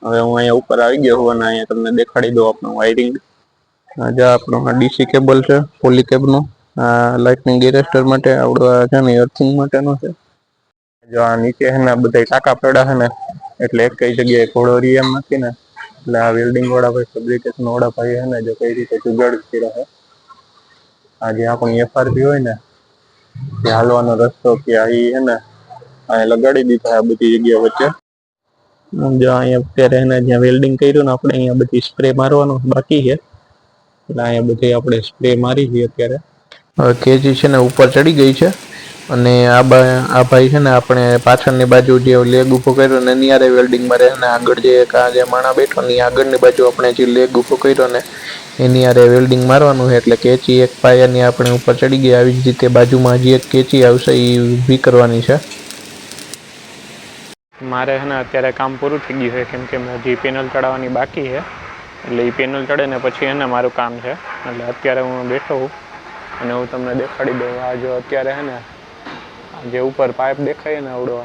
હવે હું અહીંયા ઉપર આવી ગયો હું અને અહીંયા તમને દેખાડી દઉં આપણું વાયરિંગ. આજે આપણું ડીસી કેબલ છે પોલી કેબનું. આ લાઇટનિંગ એરેસ્ટર માટે આવડવા છે ને અર્થિંગ માટેનો છે. જો આ નીચે છે ને બધા ટાંકા પડ્યા છે ને એટલે એક કઈ જગ્યાએ ઘોડો રી એમ નથી ને એટલે આ વેલ્ડિંગ વાળા ભાઈ ફેબ્રિકેશન વાળા ભાઈ છે ને જો કઈ રીતે જુગાડ કરી રહે. આ જે આપણી એફઆરપી હોય ને તે હાલવાનો રસ્તો કે આ છે ને અહીંયા લગાડી દીધા આ બધી જગ્યા વચ્ચે. જો અહીંયા અત્યારે એને જ્યાં વેલ્ડિંગ કર્યું ને આપણે અહીંયા બધી સ્પ્રે મારવાનો બાકી છે એટલે અહીંયા બધી આપણે સ્પ્રે મારી છે અત્યારે. હવે કેજી છે ને ઉપર ચડી ગઈ છે અને આ ભાઈ છે ને આપણે પાછળની બાજુ જે લેગ ઊભો કર્યો ને એની આરે વેલ્ડિંગ મારે અને આગળ જે માણા બેઠો ને આગળની બાજુ આપણે જે લેગ ઊભો કર્યો ને એની આરે વેલ્ડિંગ મારવાનું છે એટલે કેચી એક પાયાની આપણે ઉપર ચડી ગઈ. આવી જ રીતે બાજુમાં જે એક કેચી આવશે એ ઊભી કરવાની છે. મારે છે ને અત્યારે કામ પૂરું થઈ ગયું છે કેમ કે હજી પેનલ ચડાવવાની બાકી છે એટલે એ પેનલ ચડે ને પછી એને મારું કામ છે એટલે અત્યારે હું બેઠો છું અને હું તમને દેખાડી દઉં. આ જો અત્યારે છે ને જે ઉપર પાઇપ દેખાય ને આવડો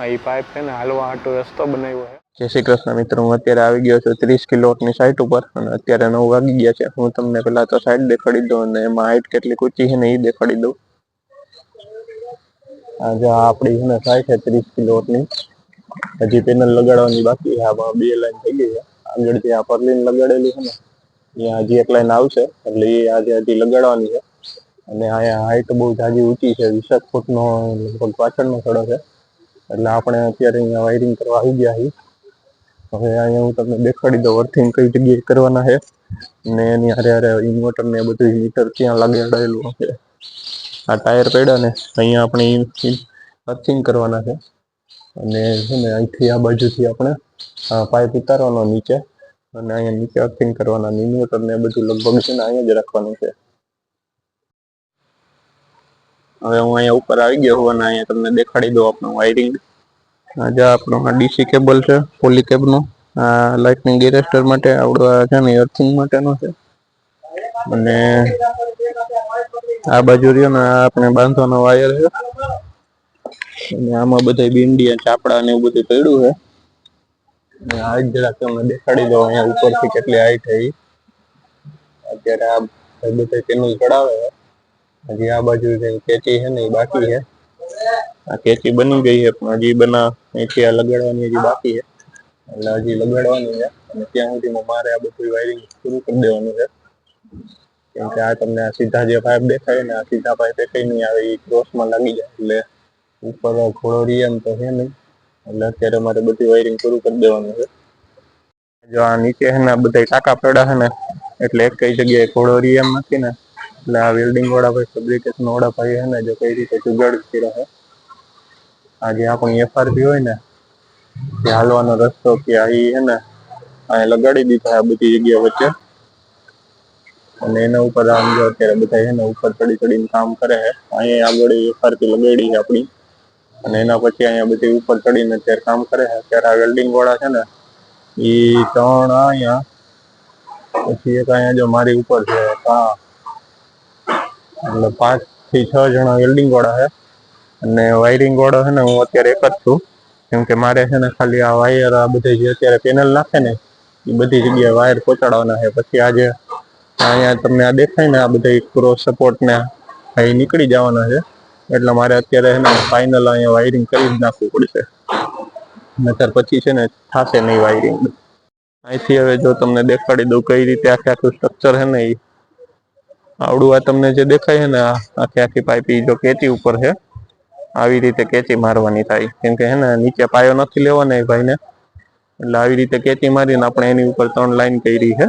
એ પાઇપ છે ને હાલવા હાટો રસ્તો બનાવ્યો છે. જય શ્રી કૃષ્ણ મિત્રો, હું અત્યારે આવી ગયો છું 30 કિલોવોટની સાઇટ ઉપર અને અત્યારે 9 વાગી ગયા છે. હું તમને પહેલા તો સાઇટ દેખાડી દઉં અને એમાં હાઇટ કેટલી ઊંચી છે ને એ દેખાડી દઉં. આજે આપણી છે ને સાઇટ છે 30 કિલોવોટની. હજી પેનલ લગાડવાની બાકી છે. આમાં 2 લાઈન થઈ ગઈ છે. આગળ જે આ પરલીન લગાડેલી છે ને ત્યાં હજી એક લાઈન આવશે એટલે એ આજે હજી લગાડવાની છે. અને અહીંયા હાઈટ બહુ જાજી ઊંચી છે, 20 ફૂટનો લગભગ પાછળનો ખડો છે એટલે આપણે અત્યારે અહીંયા વાયરિંગ કરવા આવી ગયા છીએ. હવે અહીંયા હું તમને દેખાડી દઉં અર્થિંગ કઈ જગ્યાએ કરવાના છે ને એની હારે ઇન્વર્ટર ને બધું મીટર ક્યાં લગાડેલું છે. આ ટાયર પડ્યા ને અહીંયા આપણે અર્થિંગ કરવાના છે અને છે ને અહીંથી આ બાજુથી આપણે પાઇપ ઉતારવાનો નીચે અને અહીંયા નીચે અર્થિંગ કરવાના. ઇન્વર્ટર ને બધું લગભગ છે ને અહીંયા જ રાખવાનું છે. હવે હું અહીંયા ઉપર આવી ગયો હું અને અહીંયા તમને દેખાડી દઉં આપણું વાયરિંગ. આજે આપણું ડીસી કેબલ છે પોલી કેબનું. આ લાઇટનિંગ એરેસ્ટર માટે આવડવા છે ને અર્થિંગ માટેનો છે અને આ બાજુ રહ્યો ને આપણે બાંધવાનો વાયર છે અને આમાં બધા બિંડિયા ચાપડા ને એવું બધું પડ્યું છે. અને આ જરાક તમને દેખાડી દઉં અહીંયા ઉપરથી કેટલી હાઈટ છે. અત્યારે આ બધા પેનલ ચડાવે છે. હજી આ બાજુ કેચી છે ને એ બાકી છે. આ કેચી બની ગઈ છે પણ હજી અહીંથી આ લગાડવાની હજી બાકી છે એટલે હજી લગાડવાની છે અને ત્યાં સુધીમાં મારે આ બધું વાયરિંગ પૂરું કરી દેવાનું છે કેમ કે આ તમને આ સીધા જે પાઇપ દેખાય ને આ સીધા પાઇપ કઈ નહીં આવે એ ક્રોસમાં લાગી જાય એટલે ઉપર ઘોડો રીએમ તો છે નહીં એટલે અત્યારે મારે બધી વાયરિંગ પૂરું કરી દેવાનું છે. જો આ નીચે છે ને બધા ટાંકા પડ્યા છે ને એટલે એક કઈ જગ્યાએ ઘોડો રીએમ નથી ને એટલે આ વેલ્ડિંગ વાળા ભાઈ ફેબ્રિકેશન વાળા ભાઈ છે ને જો કઈ રીતે જુગાડ કરી રહે. આ જે આપણી એફઆરપી હોય ને તે હાલવાનો રસ્તો કે આ છે ને અહીંયા લગાડી દીધા આ બધી જગ્યા વચ્ચે અને એના ઉપર આમ જો અત્યારે બધા છે ને ઉપર ચડીને કામ કરે છે. અહીંયા આગળ એફઆરપી લગાડી છે આપણી અને એના પછી અહીંયા બધી ઉપર ચડીને અત્યારે કામ કરે છે. અત્યારે આ વેલ્ડિંગ વાળા છે ને એ 3 અહીંયા પછી એક અહીંયા જો મારી ઉપર છે એટલે 5 થી 6 જણા વેલ્ડિંગ વાળા છે અને વાયરિંગ વાળો છે ને હું અત્યારે એક જ છું કેમ કે મારે છે ને ખાલી આ વાયર આ બધા જે અત્યારે પેનલ નાખે ને એ બધી જગ્યાએ વાયર પહોંચાડવાના છે. પછી આજે અહીંયા તમને આ દેખાય ને આ બધા ક્રોસ સપોર્ટ ને અહીં નીકળી જવાના છે એટલે મારે અત્યારે છે ને ફાઇનલ અહીંયા વાયરિંગ કરી જ નાખવું પડશે નતર પછી છે ને થશે નહીં વાયરિંગ. અહીંથી હવે જો તમને દેખાડી દઉં કઈ રીતે આખું સ્ટ્રક્ચર છે ને એ આવડું આ તમને જે દેખાય છે ને આખી પાઇપ જો કેચી ઉપર છે આવી રીતે કેચી મારવાની થાય કેમ કે છે ને નીચે પાયો નથી લેવાનો એ ભાઈને એટલે આવી રીતે કેચી મારીને આપણે એની ઉપર 3 લાઈન કરી છે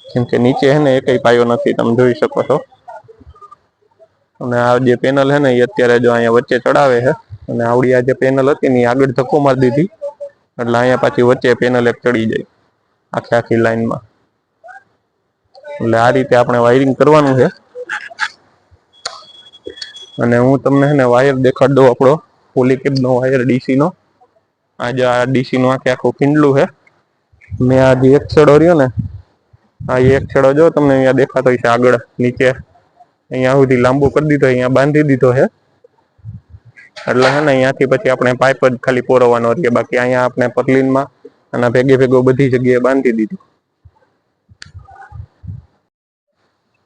કેમ કે નીચે છે ને એકય પાયો નથી તમે જોઈ શકો છો. અને આ જે પેનલ છે ને એ અત્યારે જો અહીંયા વચ્ચે ચડાવે છે અને આવડી આ જે પેનલ હતી ને એ આગળ ધક્કો મારી દીધી એટલે અહીંયા પાછી વચ્ચે પેનલ એક ચડી જાય આખી લાઈનમાં. એટલે આ રીતે આપણે વાયરિંગ કરવાનું છે અને હું તમને છે ને વાયર દેખાડ દઉં આપણો પોલીકેબનો વાયર ડીસી નો. આજે આ ડીસી નું આખું કિંડલું છે. મેં આ જે એક છેડો રહ્યો ને આ એક છેડો જો તમને અહીંયા દેખાતો હશે આગળ નીચે અહીંયા સુધી લાંબુ કરી દીધો અહીંયા બાંધી દીધો છે એટલે છે ને અહીંયાથી પછી આપણે પાઇપ જ ખાલી પોરવવાનો રહીએ બાકી અહીંયા આપણે પરલીનમાં અને ભેગો બધી જગ્યાએ બાંધી દીધું.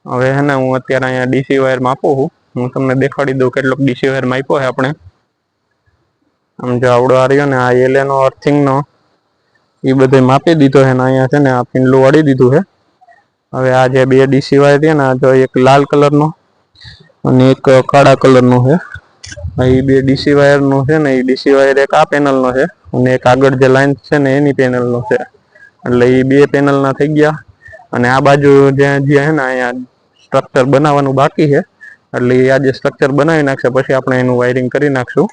હવે હે ને હું અત્યારે અહીંયા ડીસી વાયર માપું છું. હું તમને દેખાડી દઉં કેટલોક ડીસી વાયર માપ્યો છે આપણે. આમ જો આવડો આ રહ્યો ને આ એલેનો અર્થિંગનો એ બધે માપી દીધો છે ને અહીંયા છે ને આ પીંડલું વાળી દીધું છે. હવે આ જે બે ડીસી વાયર છે ને આ જો એક લાલ કલરનો અને એક કાળા કલરનો છે. એ બે ડીસી વાયરનો છે ને એ ડીસી વાયર એક આ પેનલનો છે અને એક આગળ જે લાઈન છે ને એની પેનલનો છે. એટલે એ બે પેનલના થઈ ગયા. અને આ બાજુ જ્યાં છે ને અહીંયા સ્ટ્રક્ચર બનાવવાનું બાકી છે. એટલે એ આજે સ્ટ્રક્ચર બનાવી નાખશે પછી આપણે એનું વાયરિંગ કરી નાખશું.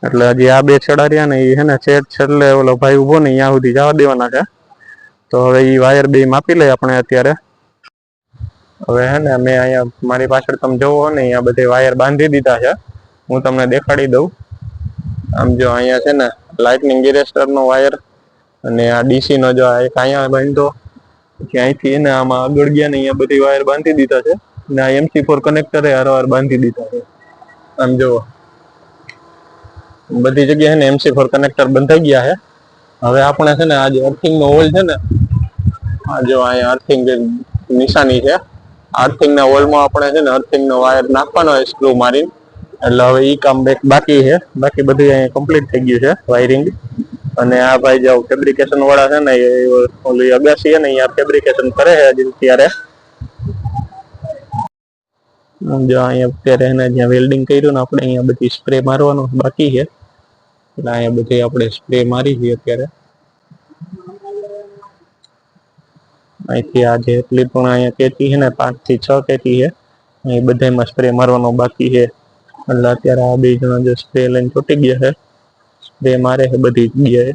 એટલે હજી આ બે છેડા રહ્યા ને એ છે ને છેલ્લે ઓલો ભાઈ ઉભો ને ત્યાં સુધી જવા દેવાના છે. તો હવે એ વાયર બે માપી લઈએ આપણે અત્યારે. હવે હે ને મેં અહીંયા મારી પાછળ તમે જોવો ને અહીંયા બધે વાયર બાંધી દીધા છે. હું તમને દેખાડી દઉં. આમ જો અહીંયા છે ને લાઇટનિંગ ઇરેસ્ટરનો વાયર અને આ ડીસીનો જો એક અહીંયા બાંધો પછી અહીંથી એને આમાં આગળ ગયા ને અહીંયા બધી વાયર બાંધી દીધા છે. ને આ MC4 કનેક્ટરે હારવાર બાંધી દીધા છે. આમ જુઓ બધી જગ્યાએ ને MC4 કનેક્ટર બંધાઈ ગયા છે. હવે આપણે છે ને આ જે અર્થિંગનો હોલ છે ને આ જો અહીંયા અર્થિંગ નિશાની છે. અર્થિંગના હોલમાં આપણે છે ને અર્થિંગનો વાયર નાખવાનો હોય સ્ક્રૂ મારીને. એટલે હવે એ કામ બાકી છે. બાકી બધું અહીંયા કમ્પ્લીટ થઈ ગયું છે વાયરિંગ. અને આ ભાઈ જો ફેબ્રિકેશન વાળા છે ને એ ઓલી અગાસી છે ને અહીંયા ફેબ્રિકેશન કરે છે હજી ત્યારે. જો અહીંયા અત્યારે એને જ્યાં વેલ્ડિંગ કર્યું ને આપણે અહીંયા બધી સ્પ્રે મારવાનો બાકી છે. એટલે અહીંયા બધી આપણે સ્પ્રે મારી છે અત્યારે. અહીંથી આ જે એટલી પણ અહીંયા કેચી છે ને 5 થી 6 કેચી છે એ બધામાં સ્પ્રે મારવાનો બાકી છે. એટલે અત્યારે આ બે જણા જે સ્પ્રે લઈને ચોટી ગયા છે સ્પ્રે મારે છે બધી જગ્યાએ.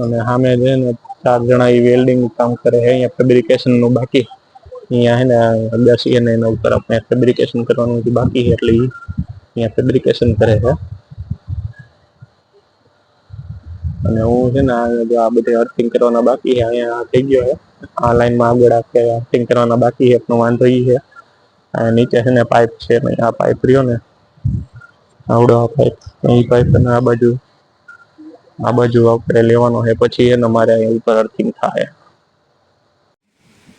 અને સામે છે ને 4 જણા એ વેલ્ડિંગ કામ કરે છે. અહીંયા ફેબ્રિકેશનનું બાકી અહીંયા છે ને અગાસી અને એના ઉપર આપણે ફેબ્રિકેશન કરવાનું બાકી છે એટલે અહીંયા ફેબ્રિકેશન કરે છે. અને હું છે ને આ બધે અર્થિંગ કરવાના બાકી છે. અહીંયા થઈ ગયો છે આ લાઈનમાં આગળ આપણે અર્થિંગ કરવાના બાકી છે. પણ વાંધો એ છે નીચે છે ને પાઇપ છે ને આ પાઇપ રહ્યો ને આવડો આ પાઇપ એ પાઇપ અને આ બાજુ આપણે લેવાનો છે પછી એને મારે અહીંયા ઉપર અર્થિંગ થાય.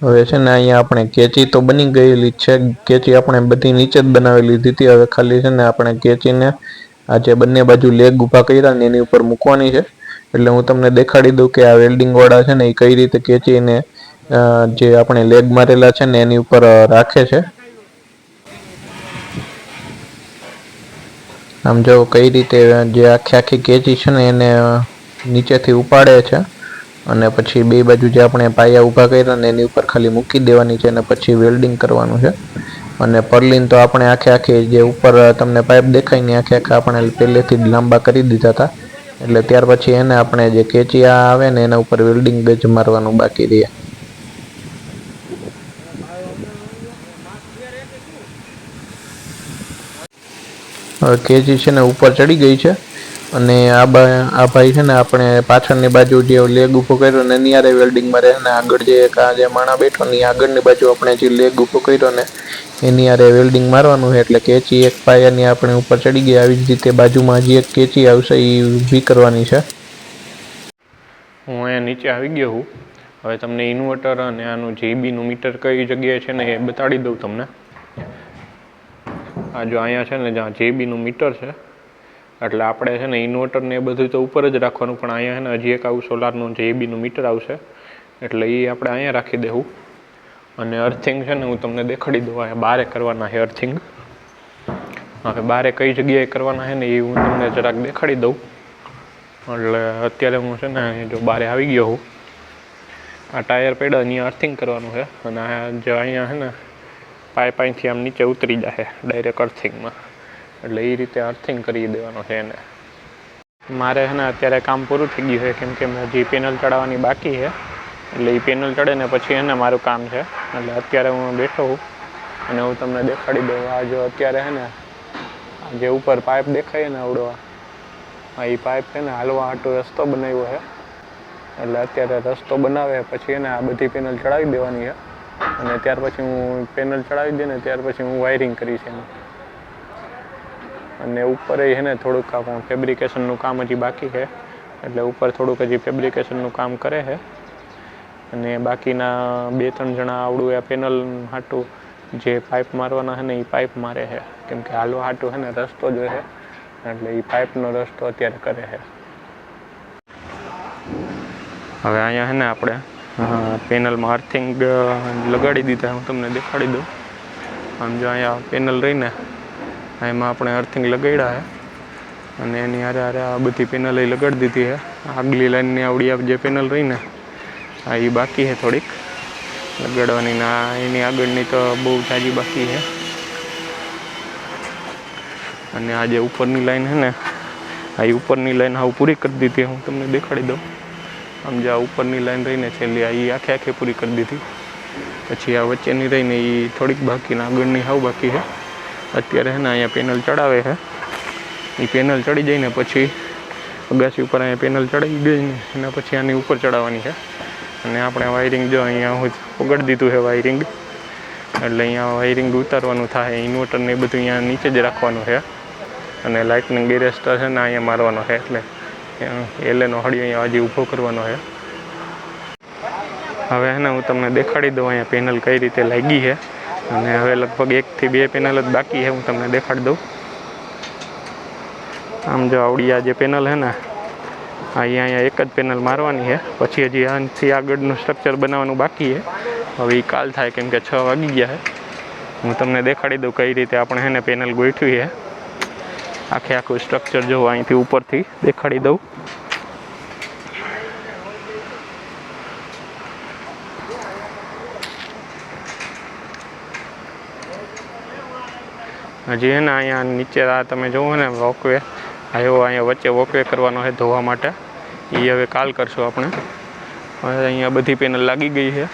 હવે છે ને અહીંયા આપણે કેચી તો બની ગયેલી છે. કેચી આપણે બધી નીચે જ બનાવી લીધી હતી. હવે ખાલી છે ને આપણે કેચીને આ જે બંને બાજુ લેગ ઊભા કર્યા ને એની ઉપર મૂકવાની છે. એટલે હું તમને દેખાડી દઉં કે આ વેલ્ડિંગ વાળા છે ને એ કઈ રીતે કેચીને જે આપણે લેગ મારેલા છે ને એની ઉપર રાખે છે. આમ જો કઈ રીતે જે આખી કેચી છે ને એને નીચેથી ઉપાડે છે અને પછી બે બાજુ જે આપણે પાયા ઊભા કર્યા ને એની ઉપર ખાલી મૂકી દેવાની છે અને પછી વેલ્ડિંગ કરવાનું છે. અને પર્લિન તો આપણે આખે જે ઉપર તમને પાઇપ દેખાય ને આખે આપણે પહેલેથી જ લાંબા કરી દીધા હતા. એટલે ત્યાર પછી એને આપણે જે કેચી આવે ને એના ઉપર વેલ્ડિંગ જ મારવાનું બાકી રહે. હવે કેચી છે ને ઉપર ચડી ગઈ છે અને આ ભાઈ છે ને આપણે પાછળની બાજુ જે લેગ ઊભો કર્યો ને એની આરે વેલ્ડિંગ મારે અને આગળ જે માણા બેઠો ને આગળની બાજુ આપણે જે લેગ ઊભો કર્યો ને એની આરે વેલ્ડિંગ મારવાનું છે. એટલે કેચી એક પાયાની આપણે ઉપર ચડી ગઈ. આવી જ રીતે બાજુમાં જે એક કેચી આવશે એ ઊભી કરવાની છે. હું અહીંયા નીચે આવી ગયો છું. હવે તમને ઇન્વર્ટર અને આનું જીબીનું મીટર કઈ જગ્યાએ છે ને એ બતાડી દઉં તમને. આ જો અહીંયા છે ને જ્યાં જીબીનું મીટર છે એટલે આપણે છે ને ઇન્વર્ટર ને એ બધું તો ઉપર જ રાખવાનું. પણ અહીંયા છે ને હજી એક આવું સોલારનું જીબીનું મીટર આવશે એટલે એ આપણે અહીંયા રાખી દેવું. અને અર્થિંગ છે ને હું તમને દેખાડી દઉં. અહીંયા બારે કરવાના છે અર્થિંગ. હવે બારે કઈ જગ્યાએ કરવાના છે ને એ હું તમને જરાક દેખાડી દઉં. એટલે અત્યારે હું છે ને જો બારે આવી ગયો હું. આ ટાયર પેડા અહીંયા અર્થિંગ કરવાનું છે અને આ જો અહીંયા છે ને પાઇપ અહીંથી આમ નીચે ઉતરી જશે ડાયરેક્ટ અર્થિંગમાં. એટલે એ રીતે અર્થિંગ કરી દેવાનું છે એને. મારે છે ને અત્યારે કામ પૂરું થઈ ગયું છે કેમ કે હજી પેનલ ચડાવવાની બાકી છે. એટલે એ પેનલ ચડે ને પછી એને મારું કામ છે. એટલે અત્યારે હું બેઠો છું અને હું તમને દેખાડી દઉં. આ જો અત્યારે છે ને આ જે ઉપર પાઇપ દેખાય ને આવડો એ પાઇપ છે ને હાલવા હાટો રસ્તો બનાવ્યો છે. એટલે અત્યારે રસ્તો બનાવે પછી એને આ બધી પેનલ ચડાવી દેવાની છે અને ત્યાર પછી હું પેનલ ચડાવી દે ને ત્યાર પછી હું વાયરિંગ કરીશ એનું. અને ઉપર છે ને થોડુંક આપણું ફેબ્રિકેશનનું કામ હજી બાકી છે, એટલે ઉપર થોડુંક હજી ફેબ્રિકેશનનું કામ કરે છે. અને બાકીના 2-3 જણા આવડું આ પેનલ હાટું જે પાઇપ મારવાના છે ને એ પાઇપ મારે છે, કેમ કે હાલવા હાટું છે ને રસ્તો જોઈએ છે, એટલે એ પાઇપનો રસ્તો અત્યારે કરે છે. હવે અહીંયા છે ને આપણે પેનલમાં અર્થિંગ લગાડી દીધા, હું તમને દેખાડી દઉં. આમ જો અહીંયા પેનલ રહીને એમાં આપણે અર્થિંગ લગાડ્યા છે, અને એની હારે આ બધી પેનલ લગાડી દીધી છે. આગલી લાઈનની આવડી જે પેનલ રહીને એ બાકી છે થોડીક લગાડવાની, ના એની આગળની તો બહુ જાજી બાકી છે. અને આ જે ઉપરની લાઈન છે ને આ ઉપરની લાઈન હાવ પૂરી કરી દીધી, હું તમને દેખાડી દઉં. આમ જે આ ઉપરની લાઈન રહીને છેલ્લી એ આખે પૂરી કરી દીધી. પછી આ વચ્ચેની રહીને એ થોડીક બાકી, આગળની હાવ બાકી છે. અત્યારે છે ને અહીંયા પેનલ ચડાવે છે, એ પેનલ ચડી જઈને પછી અગાસી ઉપર અહીંયા પેનલ ચડાવી ગઈ ને એના પછી આની ઉપર ચડાવવાની છે. અને આપણે વાયરિંગ જો અહીંયા હું પકડી દીધું છે વાયરિંગ, એટલે અહીંયા વાયરિંગ ઉતારવાનું થાય. ઇન્વર્ટરને એ બધું અહીંયા નીચે જ રાખવાનું છે, અને લાઇટનિંગ એરેસ્ટર છે ને અહીંયા મારવાનો છે, એટલે એલેનો હળિયો અહીંયા હજી ઊભો કરવાનો છે. હવે છે ને હું તમને દેખાડી દઉં અહીંયા પેનલ કઈ રીતે લાગી છે, અને હવે લગભગ 1 થી 2 પેનલ જ બાકી છે, હું તમને દેખાડી દઉં. આમ જો આવડી આ જે પેનલ છે ને અહીંયા એક જ પેનલ મારવાની છે, પછી હજી આનાથી આગળનું સ્ટ્રક્ચર બનાવવાનું બાકી છે. હવે એ કાલ થાય, કેમ કે 6 વાગી ગયા છે. હું તમને દેખાડી દઉં કઈ રીતે આપણે છે ને પેનલ ગોઠવી છે. આખું સ્ટ્રક્ચર જો અહીંથી ઉપરથી દેખાડી દઉં. હજી છે ને અહીંયા નીચે આ તમે જુઓ ને વોકવે આવ્યો, અહીંયા વચ્ચે વોકવે કરવાનો છે ધોવા માટે, એ હવે કાલ કરશું આપણે. હવે અહીંયા બધી પેનલ લાગી ગઈ છે.